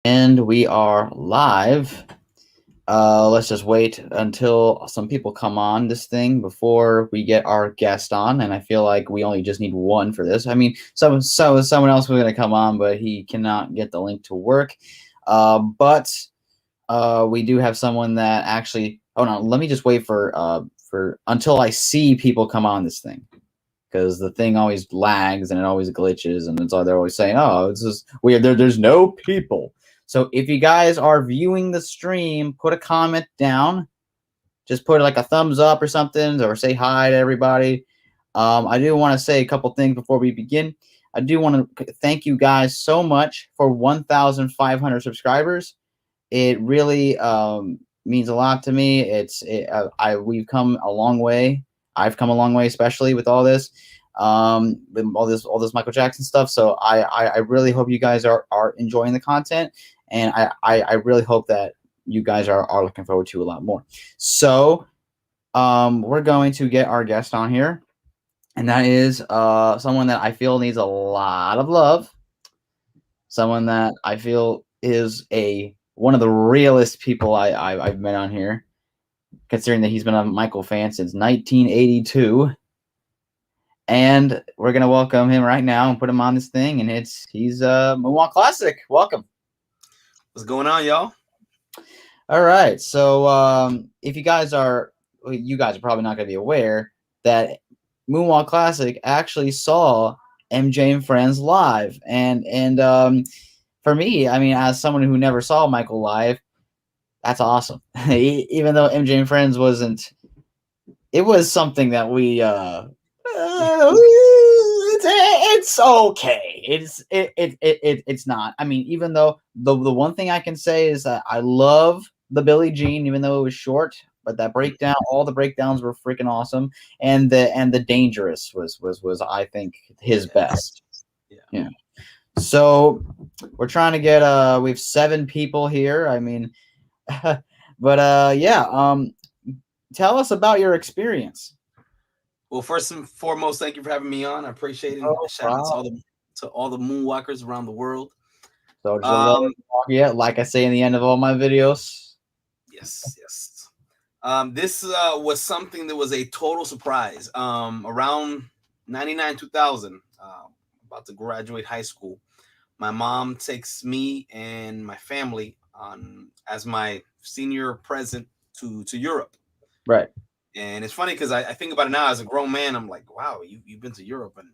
And we are live. Let's just wait until some people come on this thing before we get our guest on. And I feel like we only just need one for this. I mean, someone else was going to come on, but he cannot get the link to work. But we do have someone that actually. Oh no, let me just wait for until I see people come on this thing. Because the thing always lags and it always glitches, and it's all they're always saying, "Oh, it's just weird. There's no people." So if you guys are viewing the stream, put a comment down. Just put like a thumbs up or something, or say hi to everybody. I do want to say a couple things before we begin. I do want to thank you guys so much for 1,500 subscribers. It really means a lot to me. We've come a long way. I've come a long way, especially with all this, with all this Michael Jackson stuff. So I really hope you guys are enjoying the content, and I really hope that you guys are looking forward to a lot more. So we're going to get our guest on here, and that is someone that I feel needs a lot of love. Someone that I feel is one of the realest people I've met on here, considering that he's been a Michael fan since 1982. And we're gonna welcome him right now and put him on this thing, and he's MoonwalkClassic. Welcome. What's going on, y'all? All right. So if you guys are probably not gonna be aware that MoonwalkClassic actually saw MJ and Friends live, and for me, I mean, as someone who never saw Michael live, that's awesome. Even though MJ and Friends wasn't, it was something that we it's okay. It's not. I mean, even though the one thing I can say is that I love the Billie Jean, even though it was short. But that breakdown, all the breakdowns were freaking awesome, and the Dangerous was I think his best. Yeah. So we're trying to get we have 7 people here. I mean, but yeah. Tell us about your experience. Well, first and foremost, thank you for having me on. I appreciate it. Shout out to all the moonwalkers around the world. So yeah, like I say in the end of all my videos. Yes. This was something that was a total surprise. Around 99, 2000, about to graduate high school, my mom takes me and my family on as my senior present to Europe. Right. And it's funny because I think about it now as a grown man. I'm like, wow, you've been to Europe, but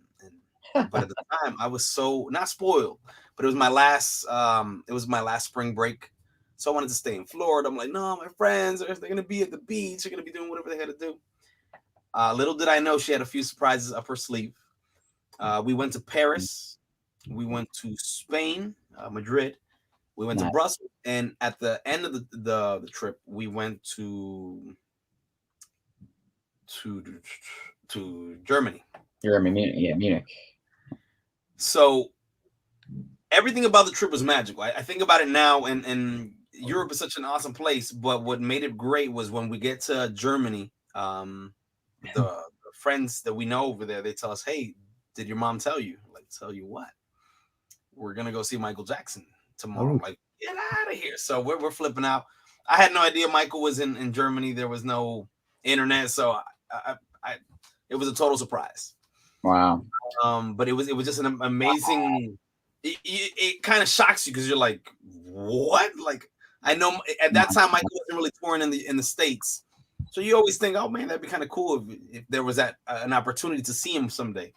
at the time I was so not spoiled. But it was my last spring break, so I wanted to stay in Florida. I'm like, no, my friends they're gonna be at the beach. They're gonna be doing whatever they had to do. Little did I know she had a few surprises up her sleeve. We went to Paris, we went to Spain, Madrid. We went to Brussels, and at the end of the trip, we went to Germany. Munich. So everything about the trip was magical. I think about it now, and Europe is such an awesome place. But what made it great was when we get to Germany, the friends that we know over there, they tell us, "Hey, did your mom tell you? Like, tell you what? We're gonna go see Michael Jackson tomorrow." I'm like, get out of here! So we're flipping out. I had no idea Michael was in Germany. There was no internet, so it was a total surprise. Wow. But it was just an amazing. It kind of shocks you because you're like, what? Like, I know at that time Michael wasn't really touring in the States, so you always think, oh man, that'd be kind of cool if there was an opportunity to see him someday.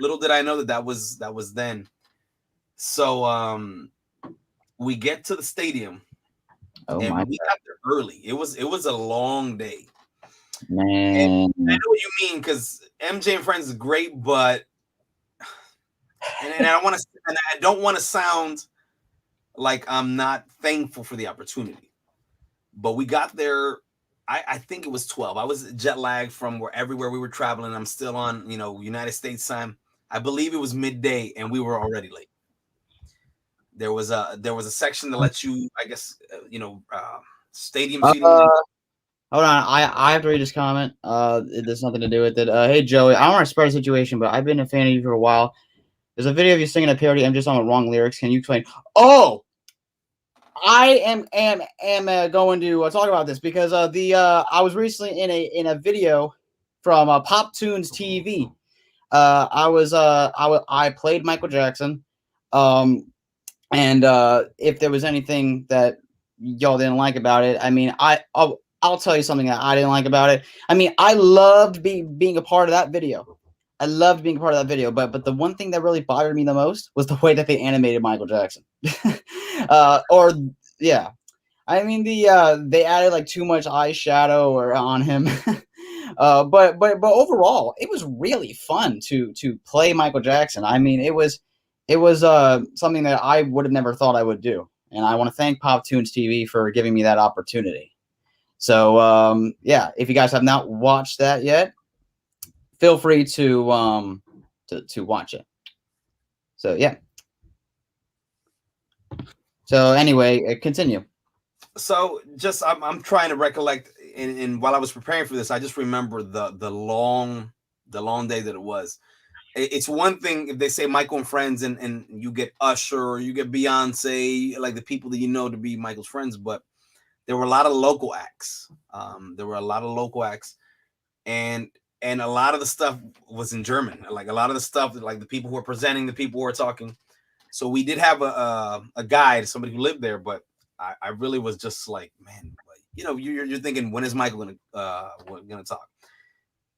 Little did I know that was then. So we get to the stadium, and we got there early. It was a long day. Man, and I know what you mean because MJ and Friends is great, but and I don't want to sound like I'm not thankful for the opportunity. But we got there. I think it was 12. I was jet lagged from everywhere we were traveling. I'm still on United States time. I believe it was midday, and we were already late. There was a section that lets you, I guess, stadium seating. Hold on, I have to read this comment. There's nothing to do with it. Hey Joey, I don't want to spread the situation, but I've been a fan of you for a while. There's a video of you singing a parody. I'm just on the wrong lyrics. Can you explain? Oh, I am going to talk about this because I was recently in a video from Pop Tunes TV. I played Michael Jackson, um, and if there was anything that y'all didn't like about it, I mean, I'll tell you something that I didn't like about it. I mean, I loved being a part of that video. I loved being a part of that video, but the one thing that really bothered me the most was the way that they animated Michael Jackson. Or yeah, I mean they added like too much eyeshadow or on him. But overall, it was really fun to play Michael Jackson. I mean, it was something that I would have never thought I would do, and I want to thank Pop Tunes TV for giving me that opportunity. So yeah, if you guys have not watched that yet, feel free to watch it. So yeah. So anyway, continue. So just I'm trying to recollect, and while I was preparing for this, I just remember the long day that it was. It's one thing if they say Michael and Friends, and you get Usher or you get Beyonce, like the people that you know to be Michael's friends, but there were a lot of local acts. There were a lot of local acts, and a lot of the stuff was in German. Like a lot of the stuff, like the people who were presenting, the people who were talking. So we did have a guide, somebody who lived there, but I really was just like, man, like, you know, you're thinking, when is Michael gonna talk?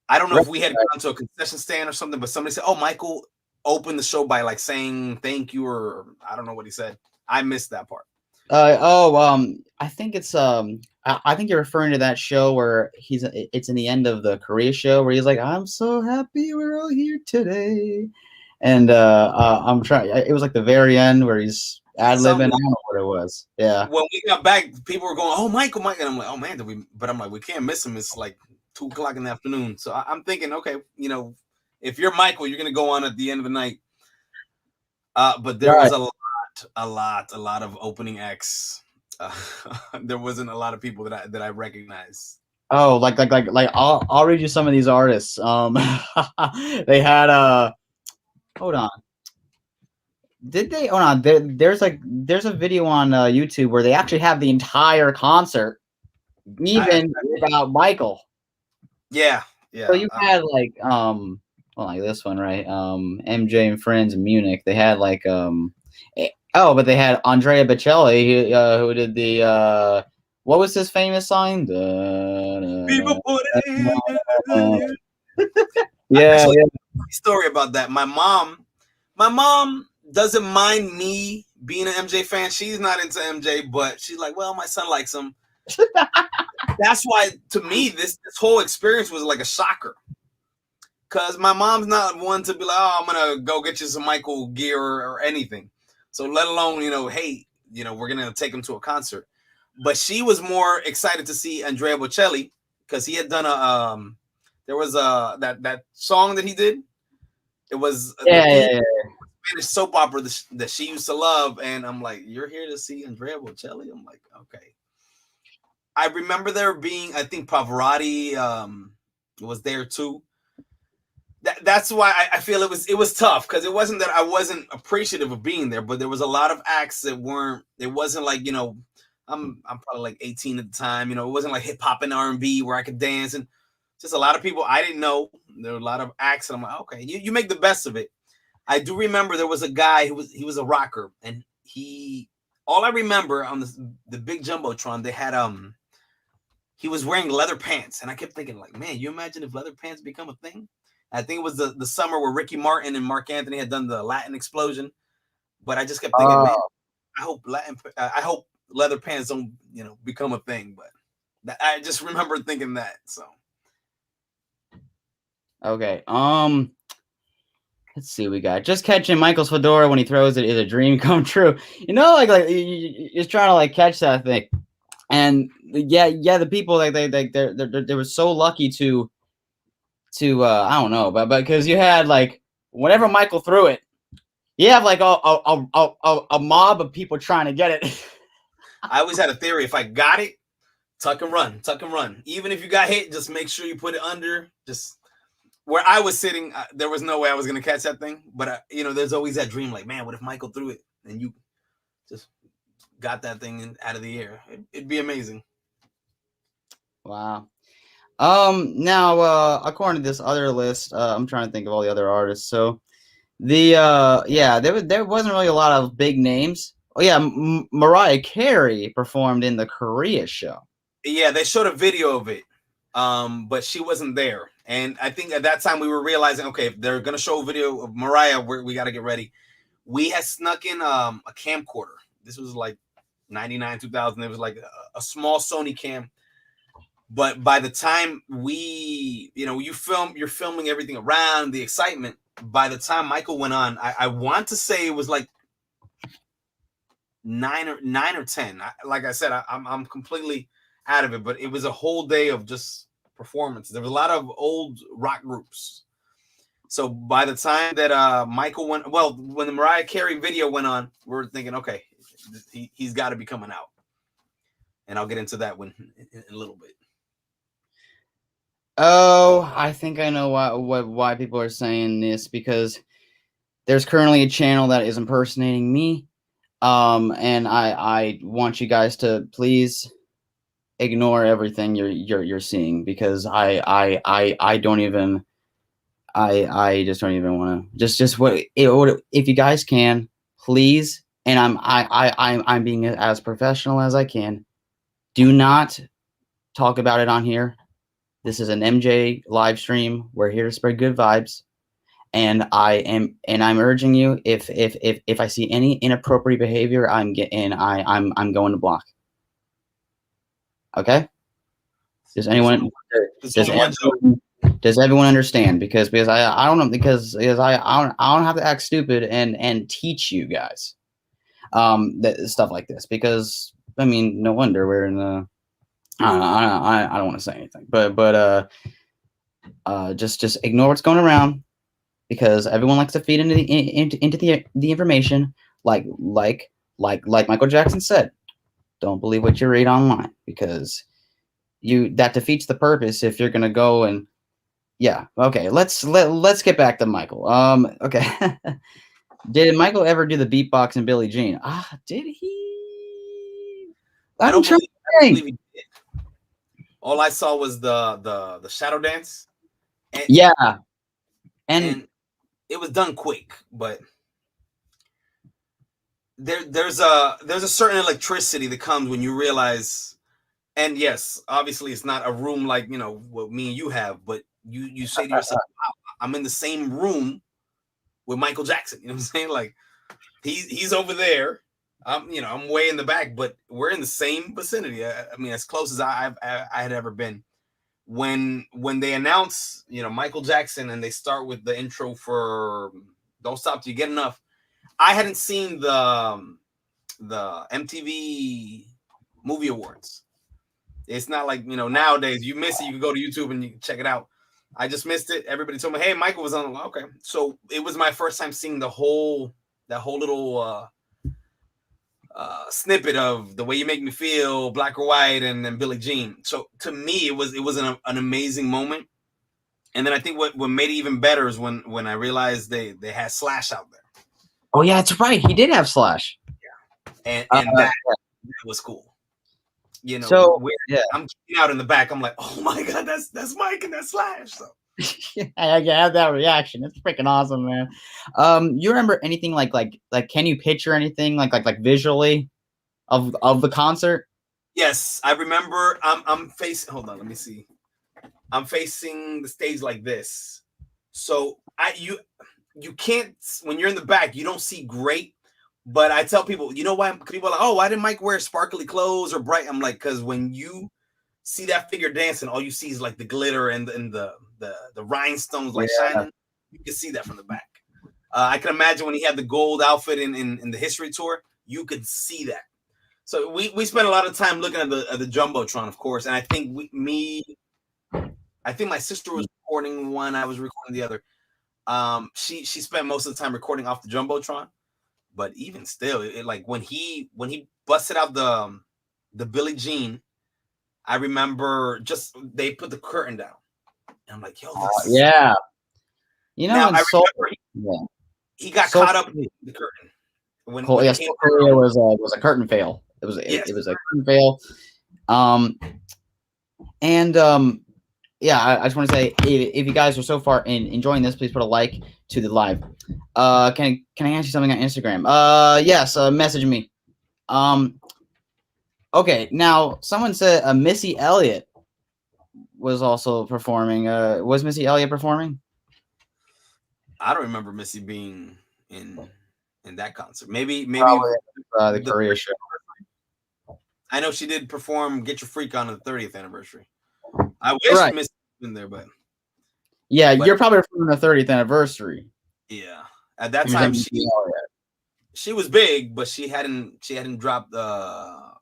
I don't know if we had gone to a concession stand or something, but somebody said, "Oh, Michael opened the show by like saying thank you," or I don't know what he said. I missed that part. I think I think you're referring to that show where it's in the end of the Korea show where he's like, "I'm so happy we're all here today," and I'm trying. It was like the very end where he's ad libbing. I don't know what it was. Yeah. When we got back, people were going, "Oh, Michael," and I'm like, "Oh man, did we?" But I'm like, we can't miss him. It's like 2 o'clock in the afternoon, so I'm thinking, okay, you know, if you're Michael, you're gonna go on at the end of the night. But there was a lot of opening acts. There wasn't a lot of people that I recognized. Oh, I'll read you some of these artists. They had hold on. Did they? Hold on. There's a video on YouTube where they actually have the entire concert, even without Michael. Yeah. So you had like this one, right? MJ and Friends in Munich. They had but they had Andrea Bocelli who did the what was his famous song? People put it yeah. Story about that. My mom doesn't mind me being an MJ fan. She's not into MJ, but she's like, well, my son likes him. That's why, to me, this whole experience was like a shocker. Because my mom's not one to be like, oh, I'm going to go get you some Michael gear or anything. So let alone, you know, hey, you know, we're going to take him to a concert. But she was more excited to see Andrea Bocelli because he had done there was that song that he did. It was Spanish soap opera that she used to love. And I'm like, you're here to see Andrea Bocelli? I'm like, okay. I remember there being, I think Pavarotti was there too. That's why I feel it was tough, because it wasn't that I wasn't appreciative of being there, but there was a lot of acts that weren't. It wasn't like, you know, I'm probably like 18 at the time. You know, it wasn't like hip hop and R&B where I could dance, and just a lot of people I didn't know. There were a lot of acts, and I'm like, okay, you make the best of it. I do remember there was a guy who was a rocker, and all I remember on the big jumbotron, they had he was wearing leather pants, and I kept thinking, like, man, you imagine if leather pants become a thing? I think it was the summer where Ricky Martin and Mark Anthony had done the Latin explosion, but I just kept thinking, man, I hope leather pants don't, you know, become a thing. But I just remember thinking that. So okay, let's see. We got just catching Michael's fedora when he throws it is a dream come true. You know, like you're just trying to like catch that thing, and yeah, the people they were so lucky to I don't know, but because you had like whenever Michael threw it, you have like a mob of people trying to get it. I always had a theory: if I got it, tuck and run. Even if you got hit, just make sure you put it under. Just where I was sitting, there was no way I was gonna catch that thing. But you know, there's always that dream, like, man, what if Michael threw it and you just got that thing out of the air. It'd be amazing. Wow. Now, according to this other list, I'm trying to think of all the other artists. So yeah, there wasn't really a lot of big names. Oh yeah, Mariah Carey performed in the Korea show. Yeah, they showed a video of it, but she wasn't there. And I think at that time we were realizing, okay, if they're gonna show a video of Mariah, we got to get ready. We had snuck in a camcorder. This was like 99, 2000. It was like a small Sony cam. But by the time you're filming everything around the excitement. By the time Michael went on, I want to say it was like 9 or 10. Like I said, I'm completely out of it, but it was a whole day of just performance. There was a lot of old rock groups. So by the time that Michael went, well, when the Mariah Carey video went on, we were thinking, okay, he's got to be coming out. And I'll get into that one in a little bit. Oh, I think I know why people are saying this, because there's currently a channel that is impersonating me. And I want you guys to please ignore everything you're seeing, because I don't even I just don't even want to just what if you guys can, please, and I'm being as professional as I can. Do not talk about it on here. This is an MJ live stream. We're here to spread good vibes. And I'm urging you, if I see any inappropriate behavior, I'm going to block. Okay? Does everyone understand? Because I don't know, because I don't have to act stupid and teach you guys stuff like this, because I mean, no wonder we're in the I don't want to say anything, but just ignore what's going around, because everyone likes to feed into the information, like Michael Jackson said. Don't believe what you read online, because that defeats the purpose if you're gonna go and yeah. Okay, let's get back to Michael. Okay. Did Michael ever do the beatbox in Billie Jean? Did he? I don't believe he did. All I saw was the shadow dance. And it was done quick, but there's a certain electricity that comes when you realize, and yes, obviously it's not a room like what me and you have, but you say to yourself, wow, I'm in the same room with Michael Jackson. You know what I'm saying? Like he's over there. I'm way in the back, but we're in the same vicinity. I mean, as close as I had ever been. When they announce, Michael Jackson, and they start with the intro for "Don't Stop Till You Get Enough," I hadn't seen the MTV Movie Awards. It's not like nowadays you miss it, you can go to YouTube and you can check it out. I just missed it. Everybody told me, "Hey, Michael was on." Okay, so it was my first time seeing that whole little snippet of "The Way You Make Me Feel," Black or White, and then Billie Jean. So to me, it was an amazing moment. And then I think what made it even better is when I realized they had Slash out there. Oh yeah, that's right. He did have Slash. Yeah, and that was cool. So I'm out in the back. I'm like, oh my god, that's Mike and that's Slash. So. I have that reaction. It's freaking awesome, man. You remember anything like can you picture anything like visually of the concert? Yes, I remember. I'm facing. Hold on, let me see. I'm facing the stage like this. So you can't, when you're in the back, you don't see great. But I tell people, why? People are like, oh, why didn't Mike wear sparkly clothes or bright? I'm like, because when you see that figure dancing, all you see is like the glitter and the rhinestones shining. You can see that from the back. I can imagine when he had the gold outfit in the history tour, you could see that. So we spent a lot of time looking at the jumbotron, of course, and I think I think my sister was recording one, I was recording the other. She spent most of the time recording off the jumbotron, but even still, like when he busted out the Billie Jean, I remember just they put the curtain down, and I'm like, yo, yeah. Now, I remember he got caught up in the curtain. When Korea was a curtain fail. Yes. It was a couldn't fail. Um, and yeah, I just want to say if you guys are so far enjoying this, please put a like to the live. Can I ask you something on Instagram? Yes. Message me. Okay. Now, someone said Missy Elliott was also performing. Was Missy Elliott performing? I don't remember Missy being in that concert. Maybe Probably the the Korea show. I know she did perform "Get Your Freak On" the 30th anniversary. I wish Right. Missy was in there, but yeah, you're probably referring to the 30th anniversary. Yeah, at that time she was big, but she hadn't dropped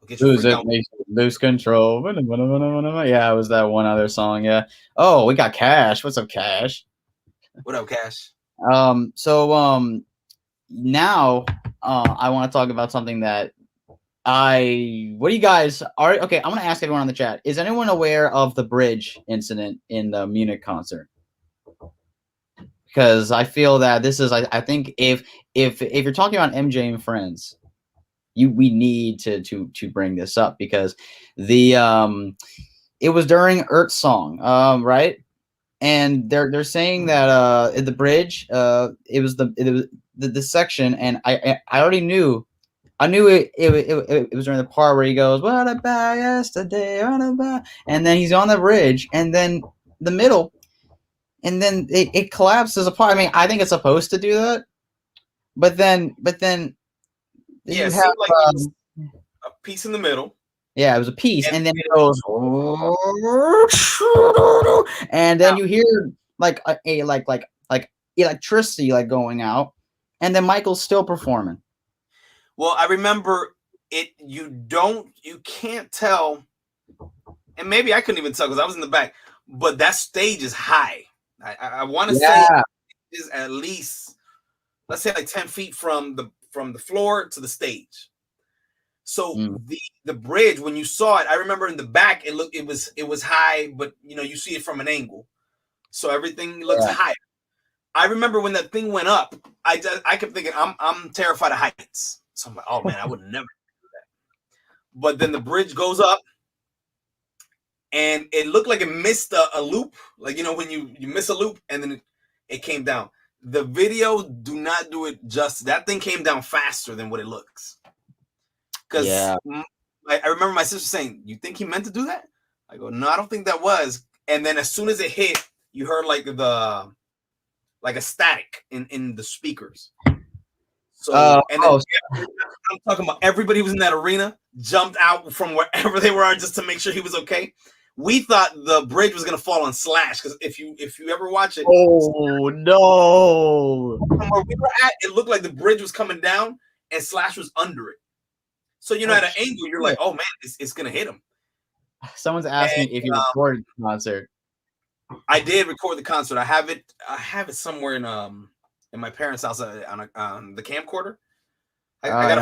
"Get Your Freak On." Lose control. Yeah, it was that one other song. Yeah. Oh, we got Cash. What's up, Cash? What up, Cash? So now I want to talk about something that what do you guys are okay, I'm gonna ask everyone on the chat. Is anyone aware of the bridge incident in the Munich concert? Because I feel that this is I think if you're talking about MJ and friends, we need to bring this up because the it was during Ert's song, right? And they're saying that in the bridge, it was the section, and I already knew. I knew it was during the part where he goes, "What about yesterday?" What about? And then he's on the bridge, and then the middle, and then it collapses apart. I mean, I think it's supposed to do that, but then Yeah, you it have seemed like it was a piece in the middle. yeah, it was a piece, and then it goes, and then you hear like like electricity like going out, and then Michael's still performing. Well, I remember it. You can't tell, and maybe I couldn't even tell because I was in the back. But that stage is high. I want to say it is at least, let's say, like 10 feet from the floor to the stage. So the bridge, when you saw it, I remember in the back it was high, but you see it from an angle, so everything looks higher. I remember when that thing went up, I kept thinking I'm terrified of heights. So I'm like, oh man, I would never do that. But then the bridge goes up, and it looked like it missed a loop, like when you miss a loop, and then it came down. The video do not do it justice. That thing came down faster than what it looks. Because I remember my sister saying, "You think he meant to do that?" I go, "No, I don't think that was." And then as soon as it hit, you heard like a static in the speakers. So and then I'm talking about everybody who was in that arena jumped out from wherever they were just to make sure he was okay. We thought the bridge was gonna fall on Slash, because if you ever watch it, oh no, from where we were at, it looked like the bridge was coming down and Slash was under it. So at an angle, you're like, oh man, it's gonna hit him. Someone's asking if you recorded the concert. I did record the concert. I have it somewhere in my parents' house on the camcorder. I gotta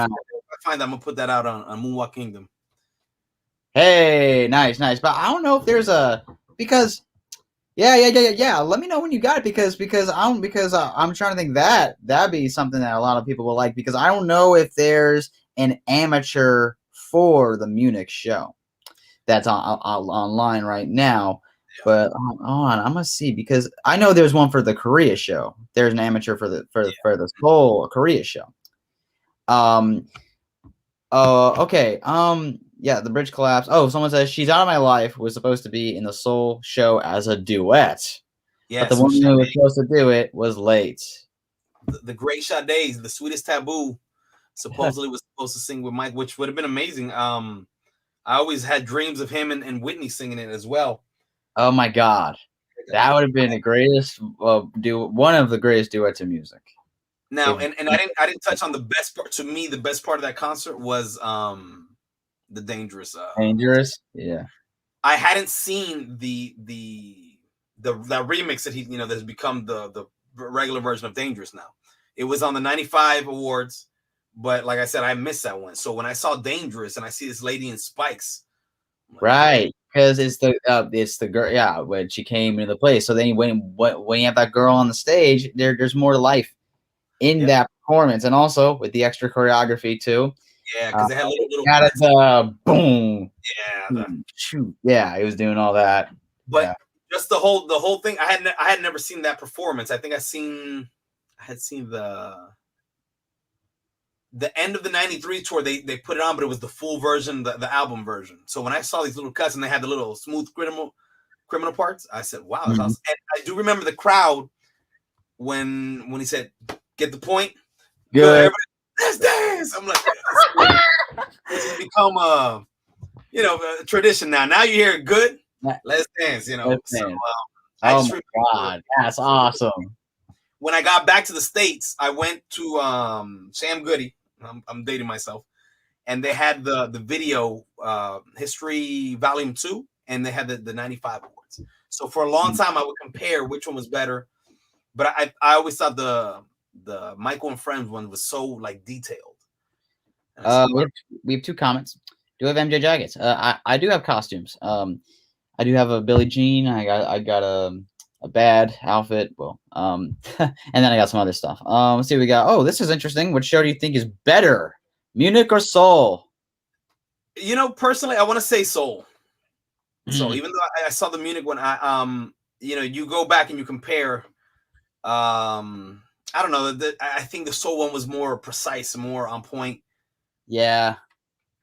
find that. I'm gonna put that out on Moonwalk Kingdom. Hey, nice. But I don't know if there's because yeah. Let me know when you got it because I'm trying to think that'd be something that a lot of people will like, because I don't know if there's an amateur for the Munich show that's online right now. But hold on, I'm gonna see, because I know there's one for the Korea show. There's an amateur for the whole Korea show. Okay. Yeah, the bridge collapsed. Oh, someone says She's Out of My Life was supposed to be in the Seoul show as a duet. Yeah, but the woman who was supposed to do it was late. The Great Sade, the Sweetest Taboo, supposedly was supposed to sing with Mike, which would have been amazing. I always had dreams of him and Whitney singing it as well. Oh my God, that would have been the greatest one of the greatest duets in music. Now, and I didn't touch on the best part. To me, the best part of that concert was the Dangerous. Dangerous, yeah. I hadn't seen the remix that that has become the regular version of Dangerous now. It was on the 95 awards, but like I said, I missed that one. So when I saw Dangerous and I see this lady in spikes, like, right, because it's the girl, yeah, when she came into the place. So then when you have that girl on the stage, there's more life in that performance, and also with the extra choreography too. Yeah, because they had little Got it, cuts. boom, Yeah, shoot. Yeah, he was doing all that. but Yeah. just the whole thing. I had never seen that performance. I think I had seen the end of the '93 tour. They put it on, but it was the full version, the album version. So when I saw these little cuts and they had the little smooth criminal parts, I said, "Wow, that's Mhm. awesome." And I do remember the crowd when he said, "Get the point." Good. Good. Everybody, let's dance. I'm like, this has become a tradition now. Now you hear good, let's dance. So Listen. I Oh just my remember God, that's awesome. when I got back to the States, I went to Sam Goody. I'm dating myself, and they had the video history volume 2, and they had the '95 awards. So for a long time, I would compare which one was better, but I always thought the Michael and Friends one was so like detailed. And I said, wow. We have 2 comments. Do have MJ jackets? I do have costumes. I do have a Billie Jean. I got a bad outfit. Well, and then I got some other stuff. Let's see what we got. Oh, this is interesting. Which show do you think is better, Munich or Seoul? Personally, I want to say Soul. So Mm. even though I saw the Munich one, you go back and you compare. I don't know. I think the Soul one was more precise, more on point. Yeah.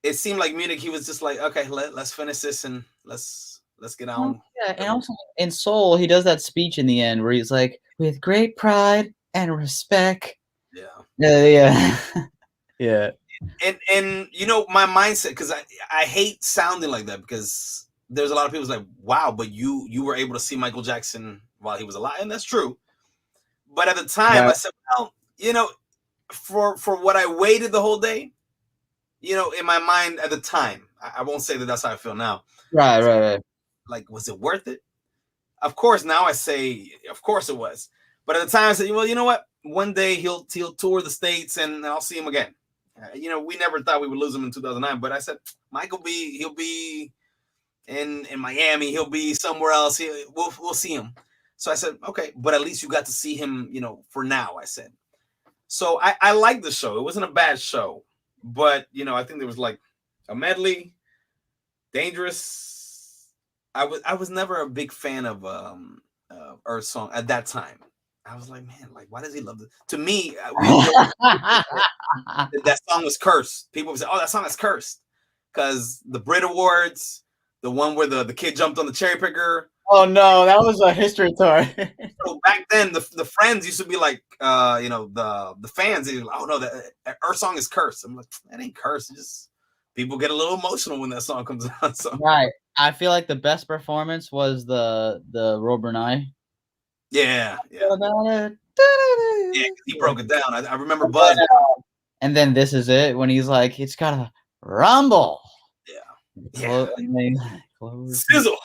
It seemed like Munich. He was just like, okay, let's finish this and let's get on. Yeah, and also in Seoul, he does that speech in the end where he's like, "With great pride and respect." Yeah. Yeah. Yeah. And my mindset, because I hate sounding like that, because there's a lot of people like, wow, but you were able to see Michael Jackson while he was alive, and that's true. But at the time, Right. I said, well, for what I waited the whole day, in my mind at the time, I won't say that that's how I feel now. Right. Like, was it worth it? Of course, now I say, of course it was. But at the time, I said, well, you know what? One day he'll tour the States and I'll see him again. We never thought we would lose him in 2009, but I said, he'll be in Miami, he'll be somewhere else. We'll see him. So I said, okay, but at least you got to see him, for now, I said. So I liked the show. It wasn't a bad show, but I think there was like a medley, Dangerous. I was never a big fan of Earth Song at that time. I was like, man, like, why does he love this? To me, that song was cursed. People would say, oh, that song is cursed. Because the Brit Awards, the one where the kid jumped on the cherry picker. Oh no, that was a history tour. So back then, the friends used to be like, the fans, they were like, oh no, that Earth Song is cursed. I'm like, that ain't cursed. Just people get a little emotional when that song comes out. So. Right. I feel like the best performance was the Robert Nye. Yeah. Yeah, He broke it down. I remember Buzz. And then This Is It when he's like, it's got a rumble. Yeah. Sizzle.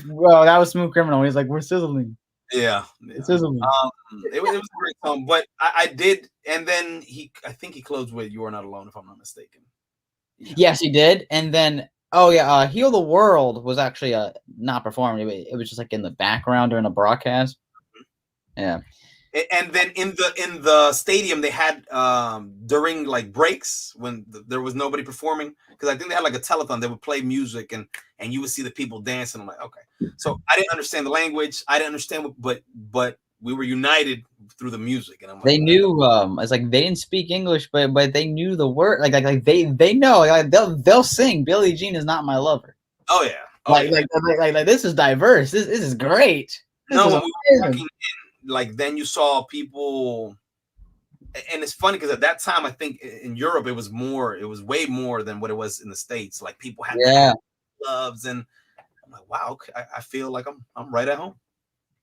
Well, that was Smooth Criminal. He's like, we're sizzling. Yeah. Sizzling. It was a great song, but I did, and then I think he closed with "You Are Not Alone," if I'm not mistaken. Yeah. Yes, he did, and then Heal the World was actually not performed. It was just like in the background during a broadcast. Mm-hmm. Yeah. And then in the stadium they had during like breaks when there was nobody performing, because I think they had like a telethon. They would play music and you would see the people dancing. I'm like, okay. So I didn't understand the language. I didn't understand but we were united through the music. And I'm like, they knew it's like they didn't speak English, but they knew the word. Like they know. Like, they'll sing. Billie Jean Is Not My Lover. Oh yeah. Like this is diverse. This is great. This when we were walking in, like then you saw people, and it's funny because at that time I think in Europe it was way more than what it was in the States. Like people had gloves, and I'm like, wow, okay, I feel like I'm right at home.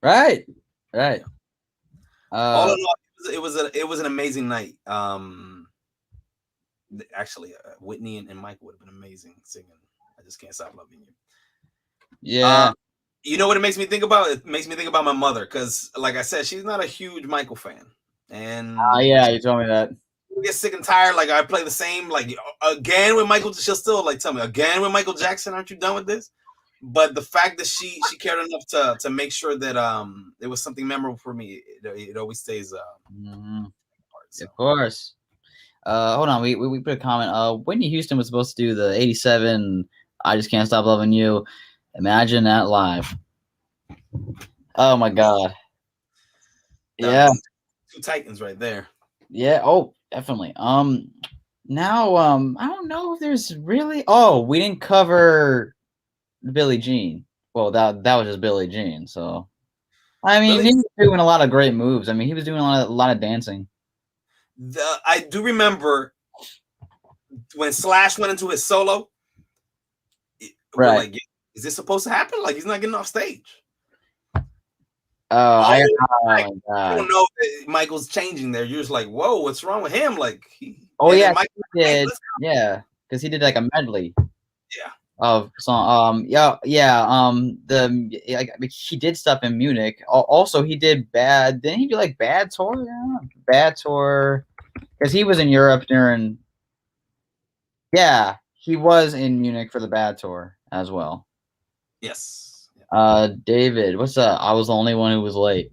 Right. All in all, it was an amazing night. Actually, Whitney and Michael would have been amazing singing "I Just Can't Stop Loving You." Yeah. You know what it makes me think about? It makes me think about my mother, because, like I said, she's not a huge Michael fan. And yeah, you told me that. We get sick and tired. Like I play the same, like again with Michael. She'll still like tell me again with Michael Jackson. Aren't you done with this? But the fact that she cared enough to make sure that it was something memorable for me, it always stays. Mm-hmm. So. Of course. Hold on, we put a comment. Whitney Houston was supposed to do the 87 I Just Can't Stop Loving You. Imagine that live. Oh my god. Yeah. Two titans right there. Yeah. Oh, definitely. Now I don't know if there's really we didn't cover Billie Jean. Well, that was just Billie Jean, so I mean he was doing a lot of great moves. I mean he was doing a lot of dancing. I do remember when Slash went into his solo. We're Right. like, is this supposed to happen? Like he's not getting off stage. I don't know that Michael's changing there. You're just like, whoa, what's wrong with him? Like yeah, Michael did. Yeah, because he did like a medley. Yeah. Of song. He did stuff in Munich. Also, he did Bad. Didn't he do like Bad Tour? Yeah, Bad Tour. Because he was in Europe during. Yeah, he was in Munich for the Bad Tour as well. Yes. David, what's up? I was the only one who was late.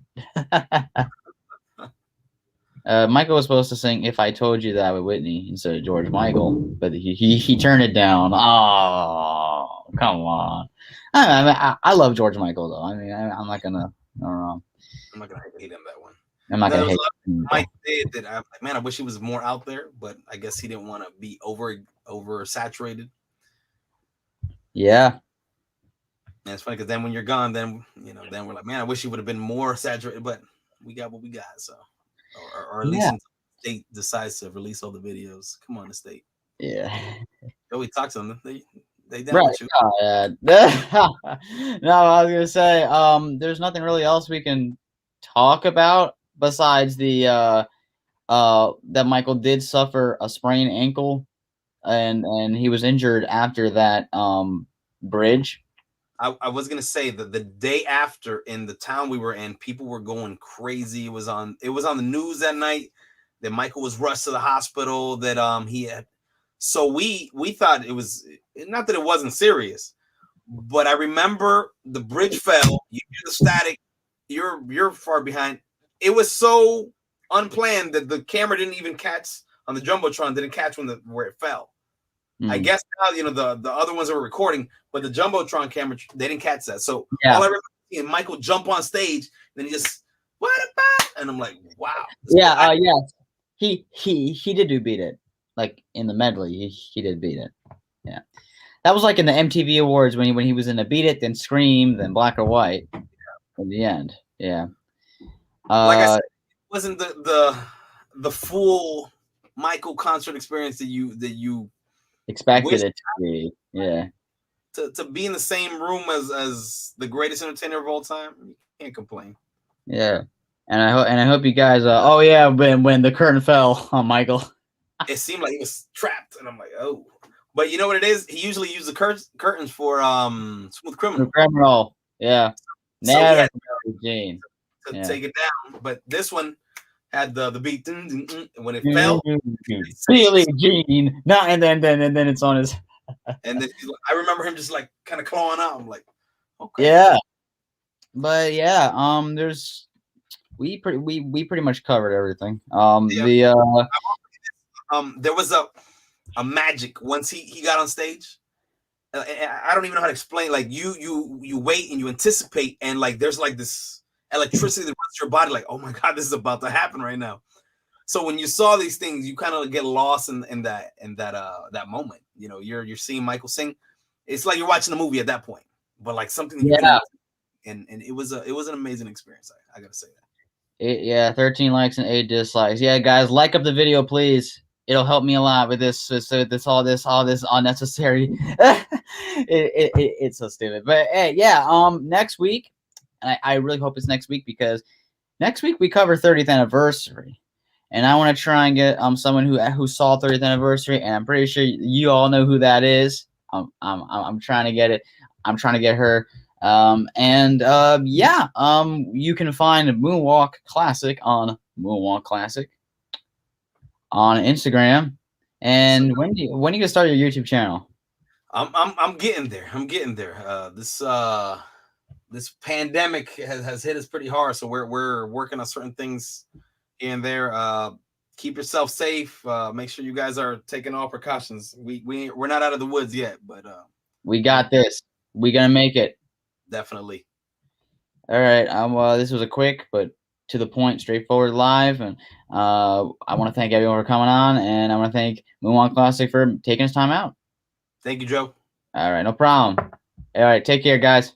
Michael was supposed to sing "If I Told You That" with Whitney instead of George Michael, but he turned it down. Oh, come on! I love George Michael though. I mean, I'm not gonna. I don't know. I'm not gonna hate him that one. I'm not gonna hate him. Mike did that. I'm like, man, I wish he was more out there, but I guess he didn't want to be over saturated. Yeah. And it's funny because then when you're gone, then then we're like, man, I wish he would have been more saturated, but we got what we got, so. Or at least until the state decides to release all the videos. Come on, the state. Yeah. We talk to them. They down right. with you. No, I was gonna say, there's nothing really else we can talk about besides the that Michael did suffer a sprained ankle, and he was injured after that bridge. I was gonna say that the day after in the town we were in, people were going crazy. It was on the news that night that Michael was rushed to the hospital. That he had. So we thought it was not that it wasn't serious, but I remember the bridge fell. You hear the static. You're far behind. It was so unplanned that the camera didn't even catch on the jumbotron. Didn't catch where it fell. I guess now the other ones that were recording, but the jumbotron camera they didn't catch that. So all I remember seeing Michael jump on stage, then he just what about? And I'm like, wow. Yeah, he did do Beat It, like in the medley. He did Beat It. Yeah, that was like in the MTV Awards when he was in a Beat It, then Scream, then Black or White. In the end, yeah. Like I said, it wasn't the full Michael concert experience that you expected it to be. Yeah. To be in the same room as the greatest entertainer of all time, you can't complain. Yeah, and I hope you guys. When the curtain fell on Michael, it seemed like he was trapped, and I'm like, oh. But you know what it is? He usually uses the curtains for Smooth Criminal. Criminal, yeah. So Never to take it down, but this one had the beat when it fell. Billie Jean, and then it's on his. And then I remember him just like kind of clawing out. I'm like, okay. Yeah, but yeah, we pretty much covered everything. There was a magic once he got on stage. I don't even know how to explain. Like you wait and you anticipate, and like there's like this electricity that runs your body. Like, oh my god, this is about to happen right now. So when you saw these things, you kind of get lost in that moment. You're seeing Michael sing. It's like you're watching a movie at that point, but like something. And it was an amazing experience. I gotta say that. 13 likes and 8 dislikes. Yeah, guys, like up the video, please. It'll help me a lot with this. All this unnecessary. It's so stupid. But hey, yeah. Next week, and I really hope it's next week because next week we cover 30th anniversary, and I want to try and get someone who saw 30th anniversary, and I'm pretty sure you all know who that is. I'm trying to get it. I'm trying to get her. You can find Moonwalk Classic on Moonwalk Classic on Instagram. And when you gonna start your YouTube channel? I'm getting there. This pandemic has hit us pretty hard, so we're working on certain things here and there. keep yourself safe. Make sure you guys are taking all precautions. We're not out of the woods yet, but we got this. We gonna make it. definitely. All right. This was a quick but to the point, straightforward live, and I want to thank everyone for coming on, and I want to thank Moonwalk Classic for taking his time out. Thank you, Joe. All right, no problem. All right, take care, guys.